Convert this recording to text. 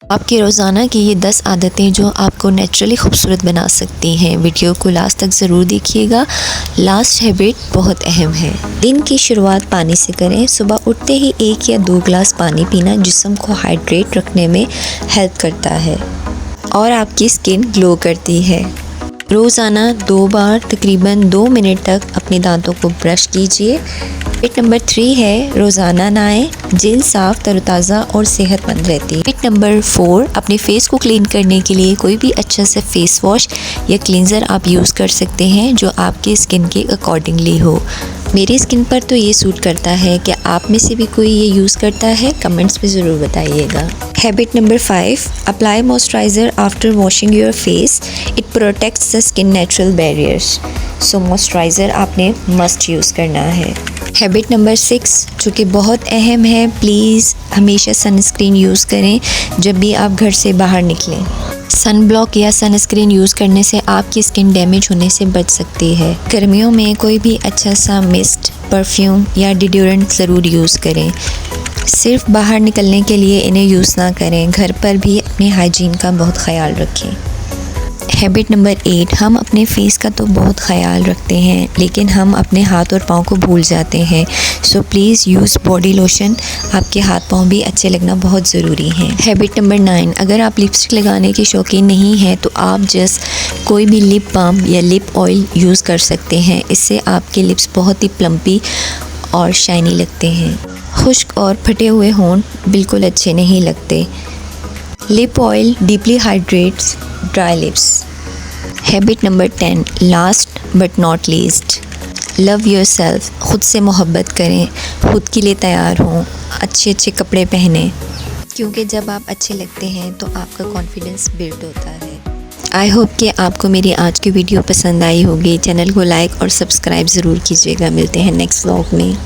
आपके रोज़ाना की ये 10 आदतें जो आपको नेचुरली खूबसूरत बना सकती हैं। वीडियो को लास्ट तक ज़रूर देखिएगा। लास्ट हैबिट बहुत अहम है। दिन की शुरुआत पानी से करें। सुबह उठते ही 1 या 2 ग्लास पानी पीना जिस्म को हाइड्रेट रखने में हेल्प करता है और आपकी स्किन ग्लो करती है। रोज़ाना 2 बार तकरीबन 2 मिनट तक अपने दांतों को ब्रश कीजिए। हैबिट नंबर 3 है रोज़ाना नहाएं। जेल साफ, तरोताज़ा और सेहतमंद रहती है। हैबिट नंबर 4, अपने फेस को क्लीन करने के लिए कोई भी अच्छा सा फेस वॉश या क्लींजर आप यूज़ कर सकते हैं जो आपकी स्किन के अकॉर्डिंगली हो। मेरी स्किन पर तो ये सूट करता है। क्या आप में से भी कोई ये यूज़ करता है? कमेंट्स में ज़रूर बताइएगा। Habit number 5, apply moisturiser after washing your face. It protects the skin natural barriers. So moisturiser आपने मस्ट यूज़ करना है। हैबिट नंबर 6 जो कि बहुत अहम है, प्लीज़ हमेशा सनस्क्रीन यूज़ करें जब भी आप घर से बाहर निकलें। सन ब्लॉक या सनस्क्रीन यूज़ करने से आपकी स्किन डैमेज होने से बच सकती है। गर्मियों में कोई भी अच्छा सा मिस्ट, परफ्यूम या डिओड्रेंट ज़रूर यूज़ करें। सिर्फ बाहर निकलने के लिए इन्हें यूज़ ना करें। घर पर भी अपने हाइजीन का बहुत ख्याल रखें। हैबिट नंबर 8, हम अपने फेस का तो बहुत ख्याल रखते हैं लेकिन हम अपने हाथ और पाँव को भूल जाते हैं। So please use body lotion. आपके हाथ पाँव भी अच्छे लगना बहुत ज़रूरी है। हैबिट नंबर 9, अगर आप लिपस्टिक लगाने के शौकीन नहीं हैं तो आप जस्ट कोई भी लिप बाम या लिप ऑयल यूज़ कर सकते हैं। इससे आपके लिप्स बहुत ही प्लम्पी और शाइनी लगते हैं। खुश्क और फटे हुए होंठ बिल्कुल अच्छे नहीं लगते। Lip oil deeply hydrates dry lips. Habit number 10, last but not least, love yourself. खुद से मोहब्बत करें, खुद के लिए तैयार हों, अच्छे अच्छे कपड़े पहनें क्योंकि जब आप अच्छे लगते हैं तो आपका कॉन्फिडेंस बिल्ड होता है। आई होप कि आपको मेरी आज की वीडियो पसंद आई होगी। चैनल को लाइक और सब्सक्राइब ज़रूर कीजिएगा। मिलते हैं नेक्स्ट व्लॉग में।